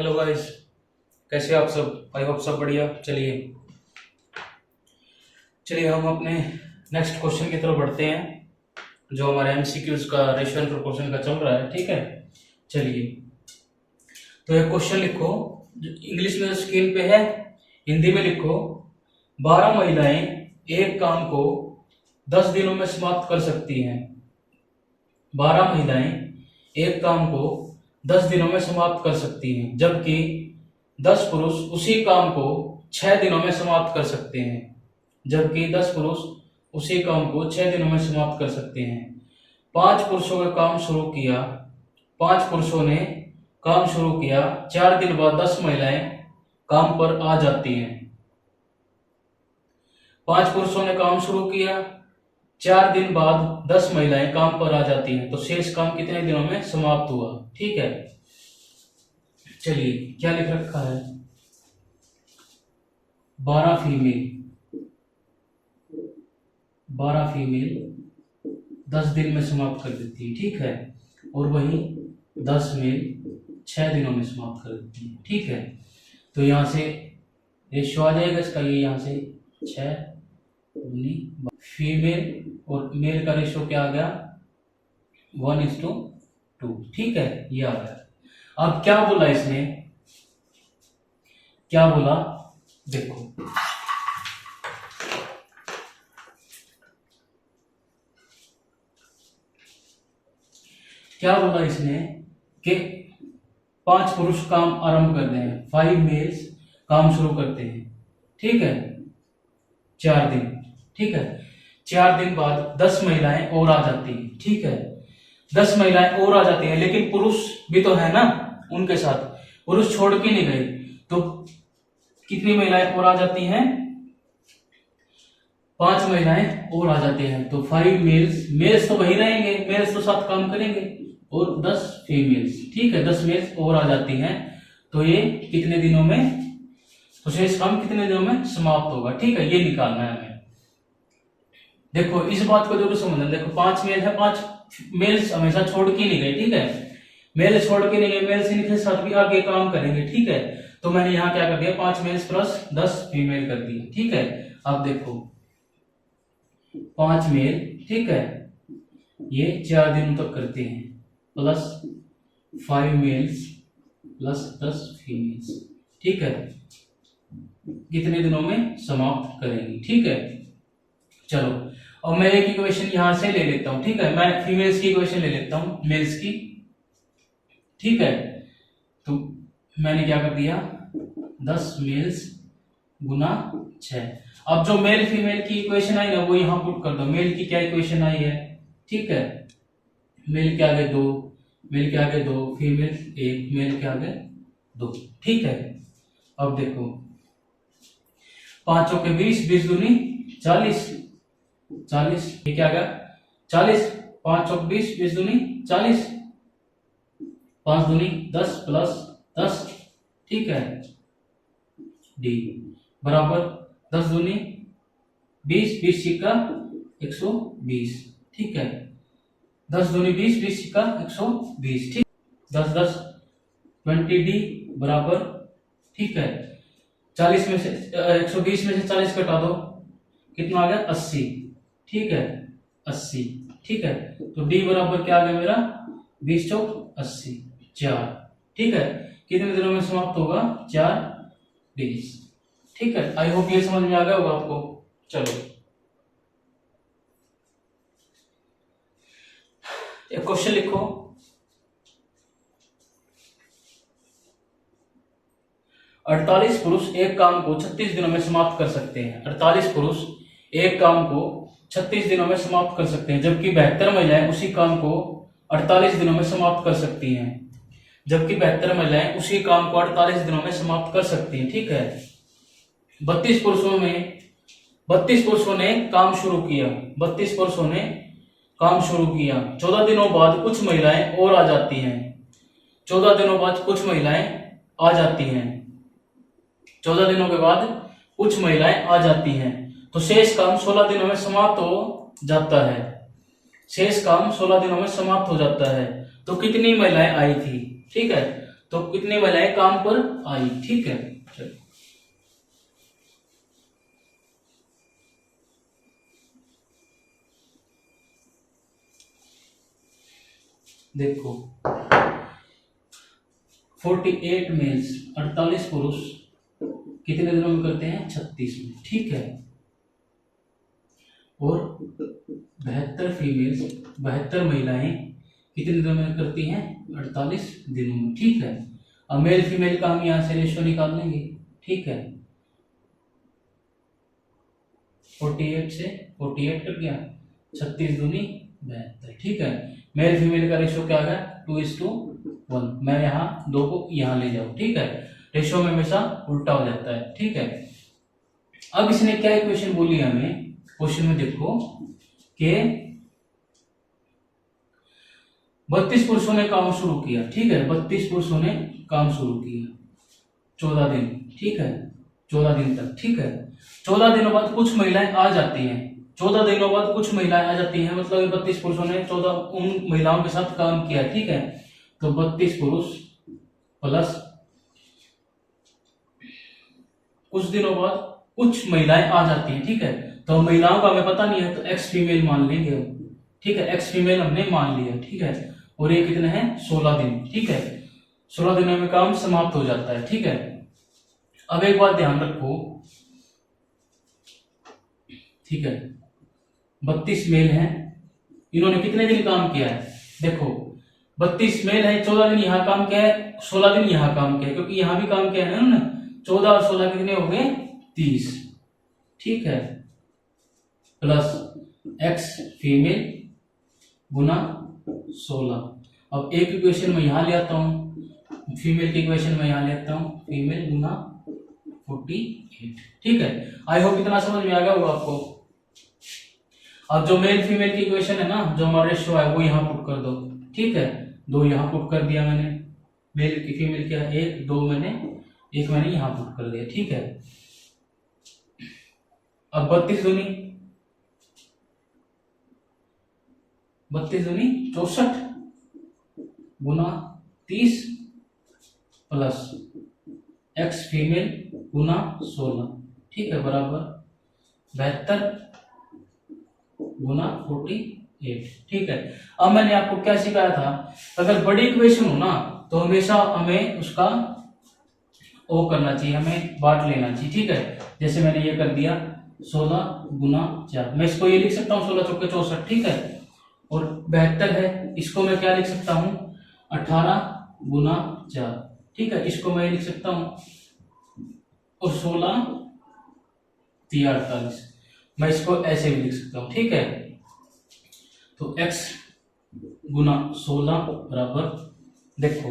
Hello guys, कैसे आप सब? आई होप सब बढ़िया। चलिए चलिए हम अपने नेक्स्ट क्वेश्चन की तरफ बढ़ते हैं जो हमारे एमसीक्यूज का रेशियो एंड प्रोपोर्शन का चल रहा है। ठीक है, चलिए तो एक क्वेश्चन लिखो जो इंग्लिश में स्क्रीन पे है, हिंदी में लिखो। 12 महिलाएं एक काम को 10 दिनों में समाप्त कर सकती हैं। 12 महिलाएं एक काम को 10 दिनों में समाप्त कर सकती हैं, जबकि 10 पुरुष उसी काम को 6 दिनों में समाप्त कर सकते हैं। जबकि 10 पुरुष उसी काम को 6 दिनों में समाप्त कर सकते हैं। 5 पुरुषों ने काम शुरू किया। 5 पुरुषों ने काम शुरू किया। 4 दिन बाद 10 महिलाएं काम पर आ जाती हैं। 5 पुरुषों ने काम शुरू किया, 4 दिन बाद 10 महिलाएं काम पर आ जाती हैं, तो शेष काम कितने दिनों में समाप्त हुआ? ठीक है, चलिए क्या लिख रखा है? 12 फीमेल 10 दिन में समाप्त कर देती है। ठीक है, और वही 10 मेल 6 दिनों में समाप्त कर देती है। ठीक है, तो यहां से रेशियो आ जाएगा इसका, ये यहां से 6 फीमेल और मेल का रेशियो क्या आ गया? 1:2। ठीक है, ये आ गया। अब क्या बोला इसने? क्या बोला देखो, क्या बोला इसने कि 5 पुरुष काम आरंभ कर रहे हैं, 5 मेल्स काम शुरू करते हैं। ठीक है, 4 दिन। ठीक है, 4 दिन बाद 10 महिलाएं और आ जाती हैं। ठीक है, 10 महिलाएं और आ जाती हैं, लेकिन पुरुष भी तो है ना उनके साथ, पुरुष छोड़ के नहीं गए, तो कितनी महिलाएं और आ जाती हैं? 5 महिलाएं और आ जाती हैं, तो 5 मेल्स तो वही रहेंगे, मेल्स तो साथ काम करेंगे, और 10 फीमेल्स। ठीक है, 10 मेल्स और आ जाती हैं, तो ये कितने दिनों में, तो शेष काम कितने दिनों में समाप्त होगा? ठीक है, ये निकालना है हमें। देखो इस बात को जरूर समझना। देखो 5 मेल है, 5 मेल्स हमेशा छोड़ के नहीं गए। ठीक है, मेल छोड़ के नहीं गए, मेल्स इनके साथ भी आगे काम करेंगे। ठीक है, तो मैंने यहाँ क्या कर दिया? 5 मेल्स प्लस 10 फीमेल कर दिए। ठीक है, अब देखो 5 मेल, ठीक है, ये 4 दिनों तक करते हैं, प्लस 5 मेल्स प्लस 10 फीमेल्स। ठीक है, कितने दिनों में समाप्त करेंगे? ठीक है, चलो और मैं एक इक्वेशन यहां से ले लेता हूं। ठीक है, मैं फीमेल्स की इक्वेशन ले लेता हूं मेल्स की। ठीक है, तो मैंने क्या कर दिया? 10 मेल्स गुना 6। अब जो मेल फीमेल की इक्वेशन आई ना, वो यहां पुट कर दो। मेल की क्या इक्वेशन आई है? ठीक है, मेल के आगे 2, मेल के आगे 2, फीमेल 1, मेल के आगे 2। ठीक है, अब देखो 5 के 20, 20 दूनी 40, 40, ये क्या गया? 40, 5 और 20, 20 दूनी 40, 5 दूनी 10 प्लस 10। ठीक है, डी बराबर 10 दूनी 20, 20 सिक्का 120। ठीक है, 10 दूनी 20, 20 सिक्का 120। ठीक, 10 10 20 डी बराबर, ठीक है, 40 में से 120 में से 40 घटा दो, कितना आ गया? 80। ठीक है, 80। ठीक है, तो डी बराबर क्या आ गया मेरा? 20 चौक 80, 4। ठीक है, कितने दिनों में समाप्त होगा? 4 डेज। ठीक है, आई होप ये समझ में आ गया होगा आपको। चलो एक क्वेश्चन लिखो। अड़तालीस पुरुष एक काम को 36 दिनों में समाप्त कर सकते हैं। 48 पुरुष एक काम को 36 दिनों में समाप्त कर सकते हैं, जबकि 72 महिलाएं उसी काम को 48 दिनों में समाप्त कर सकती हैं। जबकि 72 महिलाएं उसी काम को 48 दिनों में समाप्त कर सकती हैं। ठीक है, 32 पुरुषों ने काम शुरू किया। 32 पुरुषों ने काम शुरू किया। 14 दिनों बाद कुछ महिलाएं और आ जाती हैं। 14 दिनों बाद कुछ महिलाएं आ जाती हैं। 14 दिनों के बाद कुछ महिलाएं आ जाती हैं, तो शेष काम 16 दिनों में समाप्त हो जाता है। शेष काम 16 दिनों में समाप्त हो जाता है। तो कितनी महिलाएं आई थी? ठीक है, तो कितनी महिलाएं काम पर आई, ठीक है। चलो देखो 48 मेल्स 48 पुरुष कितने दिनों में करते हैं, 36 में, ठीक है। और 72 फीमेल्स 72 महिलाएं कितने दिनों में करती हैं, 48 दिनों में, ठीक है। अब मेल फीमेल का हम यहां से रेशियो निकाल लेंगे, ठीक है। 48 से 48 कट गया, 36 दूनी 72, ठीक है। मेल फीमेल का रेशियो क्या आ गया, 2:1। मैं यहाँ 2 को यहाँ ले जाऊं, ठीक है। रेशियो में हमेशा उल्टा हो जाता है, ठीक है। अब इसने क्या इक्वेशन बोली हमें, क्वेश्चन में देखो कि 32 पुरुषों ने काम शुरू किया, ठीक है। 32 पुरुषों ने काम शुरू किया 14 दिन, ठीक है, 14 दिन तक, ठीक है। 14 दिनों बाद कुछ महिलाएं आ जाती हैं, 14 दिनों बाद कुछ महिलाएं आ जाती हैं, मतलब 32 पुरुषों ने 14 उन महिलाओं के साथ काम किया, ठीक है। तो 32 पुरुष प्लस कुछ दिनों बाद कुछ महिलाएं आ जाती हैं, ठीक है। तो महिलाओं का हमें पता नहीं है, तो एक्स फीमेल मान लेंगे, ठीक है। एक्स फीमेल हमने मान लिया, ठीक है। और ये कितने हैं, 16 दिन, ठीक है। 16 दिनों में काम समाप्त हो जाता है, ठीक है। अब एक बात ध्यान रखो, ठीक है। 32 मेल हैं, इन्होंने कितने दिन काम किया है, देखो 32 मेल है, 14 दिन यहाँ काम किया है, 16 दिन यहाँ काम किया है, क्योंकि यहाँ भी काम किया है ना उन्होंने। 14 और 16 कितने हो गए, 30, ठीक है। प्लस एक्स फीमेल गुना 16। अब एक इक्वेशन में यहां ले आता हूं, फीमेल की इक्वेशन में यहां ले आता हूं, फीमेल गुना 48, ठीक है। आई होप इतना समझ में आ गया होगा आपको। अब जो मेल फीमेल की इक्वेशन है ना, जो हमारा रेशियो है वो यहां पुट कर दो, ठीक है। 2 यहां पुट कर दिया मैंने, मेल की फीमेल क्या है 1, 2 मैंने 1 मैंने यहां पुट कर दिया, ठीक है। अब 32 दूनी 64 गुना 30 प्लस एक्स फीमेल गुना 16, ठीक है, बराबर 72 गुना 48, ठीक है। अब मैंने आपको क्या सिखाया था, अगर बड़ी इक्वेशन हो ना तो हमेशा हमें उसका ओ करना चाहिए, हमें बांट लेना चाहिए, ठीक है। जैसे मैंने ये कर दिया 16 गुना 4, मैं इसको ये लिख सकता हूँ 16 चौके 64, ठीक है। और 72 है, इसको मैं क्या लिख सकता हूँ 18 गुना 4, ठीक है। इसको मैं लिख सकता हूँ, और 16 3 48, मैं इसको ऐसे भी लिख सकता हूँ, ठीक है। तो x गुना 16 बराबर, देखो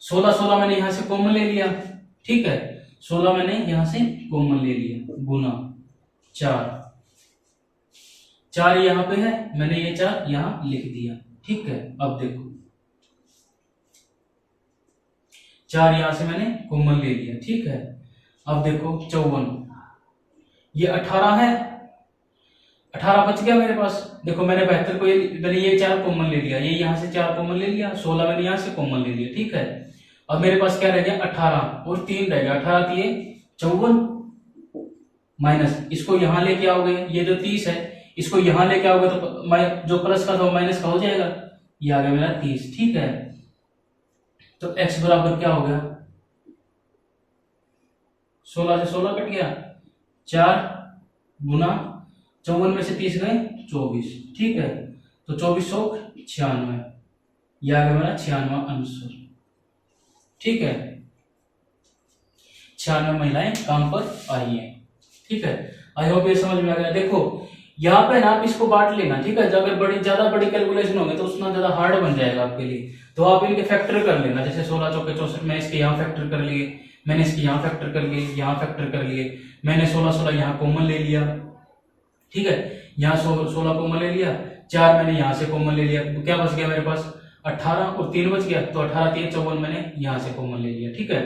16 मैंने यहां से कॉमन ले लिया, ठीक है। 16 मैंने यहां से कॉमन ले लिया, गुना 4 यहां पे है, मैंने ये 4 यहां लिख दिया, ठीक है। अब देखो 4 यहां से मैंने कॉमन ले लिया, ठीक है। अब देखो 54, ये 18 है, 18 बच गया मेरे पास। देखो मैंने 72 को मैंने ये 4 कॉमन ले लिया, ये यहां से 4 कॉमन ले लिया, 16 मैंने यहां से कॉमन ले लिया, ठीक है। अब मेरे पास क्या रह गया 18 और 3 रह गया, 18 दिए 54 माइनस, इसको यहां लेके आओगे, ये जो 30 है इसको यहां लेके आओगे तो जो प्लस का था वो माइनस का हो जाएगा, ये आ गया मेरा 30, ठीक है। तो x बराबर क्या हो गया, 16 से 16 कट गया, 4 गुना 54 में से 30 गए 24, ठीक है। तो 24 96, यह आ गया मेरा 96वां आंसर, ठीक है। 96 महिलाएं काम पर आई हैं, ठीक है। आई होप ये समझ में आ गया। देखो यहाँ पे ना आप इसको बांट लेना, ठीक है। अगर ज्यादा बड़ी कैलकुलेशन होगी तो उतना ज्यादा हार्ड बन जाएगा आपके लिए, तो आप इनके फैक्टर कर लेना। जैसे 16 चौके 64, मैं इसके यहाँ फैक्टर कर लिए, मैंने इसके यहाँ फैक्टर कर लिए, यहाँ फैक्टर कर लिए, मैंने 16 यहाँ कॉमन ले लिया, ठीक है। यहाँ 16 कॉमन ले लिया, 4 मैंने यहाँ से कॉमन ले लिया, तो क्या बच गया मेरे पास 18 और 3 बच गया, तो 18 3 54 मैंने यहाँ से कॉमन ले लिया, ठीक है।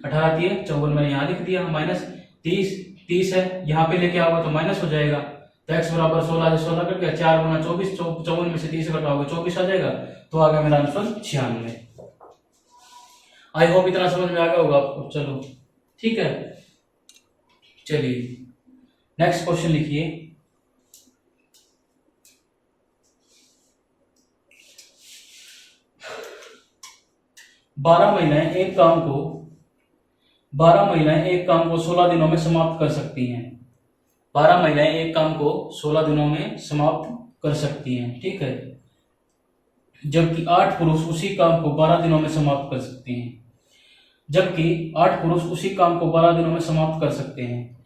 18 3 54 मैंने यहाँ लिख दिया, माइनस 30 है, यहाँ पे लेके आओगे तो माइनस हो जाएगा। तो x बराबर 16 से 16 कट गया, 4 गुना 24, 54 में से 30 घटाओगे 24 आ जाएगा, तो आ गया मेरा आंसर 96। आई होप इतना समझ में आ गया होगा आपको। चलो ठीक है, चलिए नेक्स्ट क्वेश्चन लिखिए। बारह महिलाएं एक काम को 16 दिनों में समाप्त कर सकती हैं। 12 महिलाएं एक काम को 16 दिनों में समाप्त कर सकती हैं, ठीक है, जबकि 8 पुरुष उसी काम को 12 दिनों में समाप्त कर सकते हैं। जबकि 8 पुरुष उसी काम को 12 दिनों में समाप्त कर सकते हैं।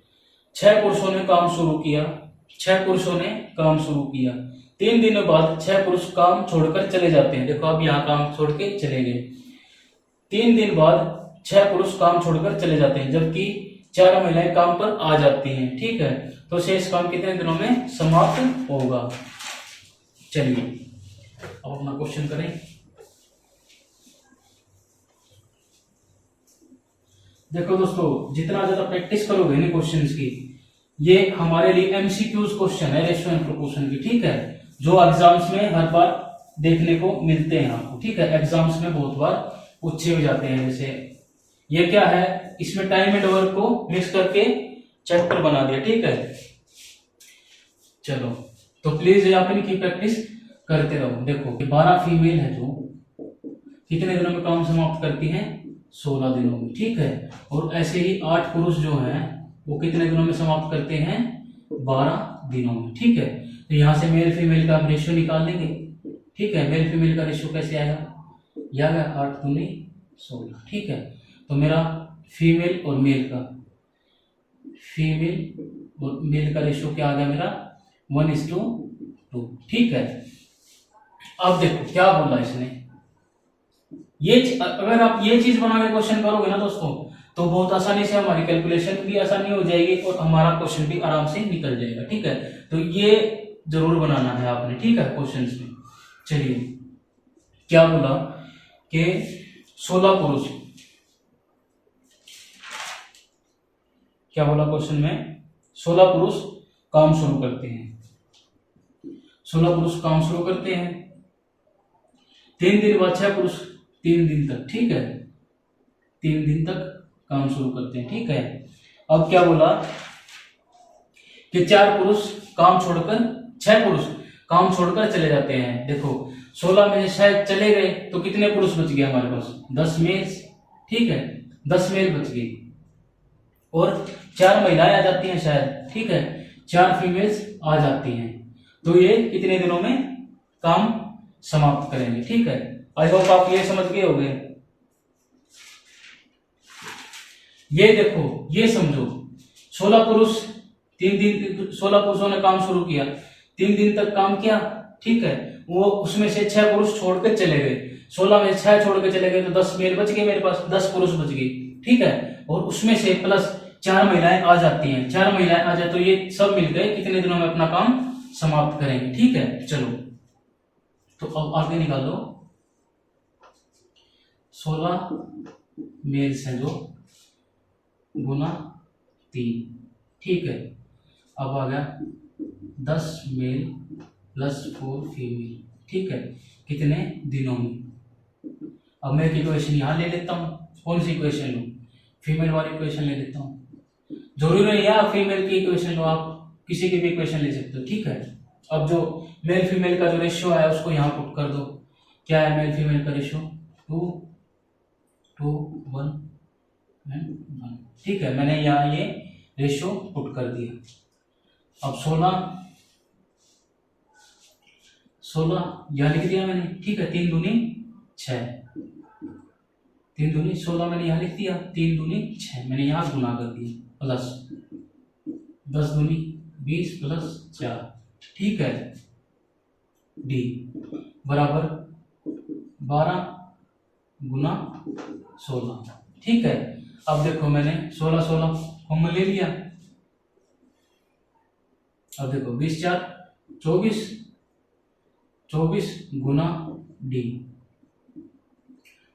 6 पुरुषों ने काम शुरू किया। 3 दिनों बाद 6 पुरुष काम छोड़कर चले जाते हैं। देखो अब यहाँ काम छोड़ के चले गए। 3 दिन बाद 6 पुरुष काम छोड़कर चले जाते हैं, जबकि 4 महिलाएं काम पर आ जाती हैं, ठीक है। तो शेष काम कितने दिनों में समाप्त होगा? चलिए अब अपना क्वेश्चन करें। देखो दोस्तों, जितना ज्यादा प्रैक्टिस करोगे इन क्वेश्चंस की, ये हमारे लिए एमसीक्यूज क्वेश्चन है, रेशियो एंड प्रोपोर्शन की, ठीक है, जो एग्जाम्स में हर बार देखने को मिलते हैं आपको, ठीक है। एग्जाम्स में बहुत बार पूछे भी जाते हैं। जैसे ये क्या है, इसमें टाइम एंड वर्क को मिक्स करके चैप्टर बना दिया, ठीक है। चलो तो प्लीज ये आप इनकी प्रैक्टिस करते रहो। देखो 12 फीमेल है जो कितने दिनों में काम समाप्त करती हैं? 16 दिनों में, ठीक है। और ऐसे ही 8 पुरुष जो हैं वो कितने दिनों में समाप्त करते हैं? 12 दिनों में, ठीक है। तो यहां से मेल फीमेल का रेशियो निकाल लेंगे, ठीक है। मेल फीमेल का रेशियो कैसे आएगा? यह आएगा 8 दूनी 16, ठीक है। तो मेरा फीमेल और मेल का रेशियो क्या आ गया मेरा? 1:2, ठीक है। अब देखो क्या बोला इसने, अगर आप ये चीज बना के क्वेश्चन करोगे ना दोस्तों, तो बहुत आसानी से हमारी कैलकुलेशन भी आसानी हो जाएगी और हमारा क्वेश्चन भी आराम से निकल जाएगा, ठीक है। तो ये जरूर बनाना है आपने, ठीक है, क्वेश्चंस में। चलिए क्या बोला कि 16 पुरुष, क्या बोला क्वेश्चन में? 16 पुरुष काम शुरू करते हैं। 16 पुरुष काम शुरू करते हैं। 3 दिन बाद 6 पुरुष 3 दिन तक, ठीक है, 3 दिन तक काम शुरू करते हैं, ठीक है। अब क्या बोला कि 4 पुरुष काम छोड़कर 6 पुरुष काम छोड़कर चले जाते हैं। देखो 16 में से शायद चले गए तो कितने पुरुष बच गए हमारे पास? 10 मेल, ठीक है, 10 मेल बच गए और 4 महिलाएं आ जाती हैं शायद, ठीक है, 4 फीमेल्स आ जाती हैं। तो ये कितने दिनों में काम समाप्त करेंगे, ठीक है। आई होप आप ये समझ गए होंगे। ये देखो, ये समझो, 16 पुरुषों ने काम शुरू किया, 3 दिन तक काम किया, ठीक है। वो उसमें से 6 पुरुष छोड़कर चले गए। 16 में 6 छोड़ के चले गए तो 10 मेल बच गए मेरे पास, 10 पुरुष बच गए, ठीक है। और उसमें से प्लस 4 महिलाएं आ जाती हैं। 4 महिलाएं आ जाए तो ये सब मिलकर कितने दिनों में अपना काम समाप्त करेंगे, ठीक है। चलो तो अब आगे निकालो। 16 मेल्स हैं जो गुना 3, ठीक है। अब आ गया 10 मेल प्लस 4 फीमेल, ठीक है, कितने दिनों में? अब मैं एक इक्वेशन यहां ले लेता हूं। कौन सी इक्वेशन लूं? फीमेल वाली इक्वेशन ले लेता हूं। जरूरी नहीं है आप फीमेल की इक्वेशन लो, आप किसी की भी इक्वेशन ले सकते हो, ठीक है। अब जो मेल फीमेल का जो रेशियो है उसको यहाँ पुट कर दो। क्या है मेल फीमेल का रेशियो? 2, 2, 1 एंड 1, ठीक है। मैंने यहाँ ये रेशियो पुट कर दिया। अब 16 यहाँ लिख दिया मैंने, ठीक है। 3 दूनी 6, 3 दूनी 16 मैंने यहाँ लिख दिया, 3 दूनी 6 मैंने यहाँ गुना कर दिया, प्लस 10 दूनी 20 प्लस 4, ठीक है, डी बराबर 12 गुना 16, ठीक है। अब देखो मैंने 16 कॉमन ले लिया। अब देखो 20 4 24, 24 गुना डी,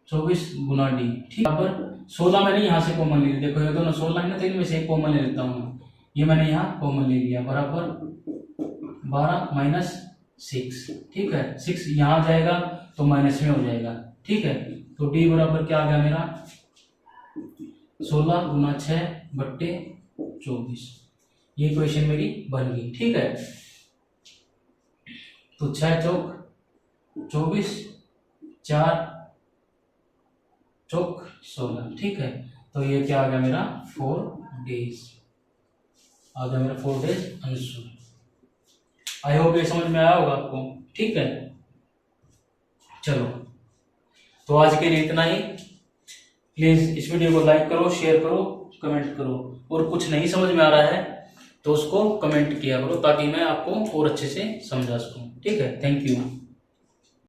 24 गुना डी, ठीक है। बराबर 16 मैंने यहाँ से कॉमन ले लिया। देखो ये दोनों 16 है ना, तो इनमें से एक कॉमन ले लेता हूँ। ये मैंने यहाँ कॉमन ले लिया, बराबर 12 माइनस 6, ठीक है। 6 यहाँ जाएगा तो माइनस में हो जाएगा, ठीक है। तो डी बराबर क्या आ गया मेरा 16 गुना 6 बट्टे 24। ये इक्वेशन मेरी बन गई। ठीक है, तो 6 चौक 24, 4 चौक 16। ठीक है, तो ये क्या आ गया मेरा 4 डेज आ गया मेरा 4 डेज आंसर। आई होप ये समझ में आया होगा आपको। ठीक है, चलो तो आज के लिए इतना ही। प्लीज इस वीडियो को लाइक करो, शेयर करो, कमेंट करो, और कुछ नहीं समझ में आ रहा है तो उसको कमेंट किया करो ताकि मैं आपको और अच्छे से समझा सकूं। ठीक है, थैंक यू।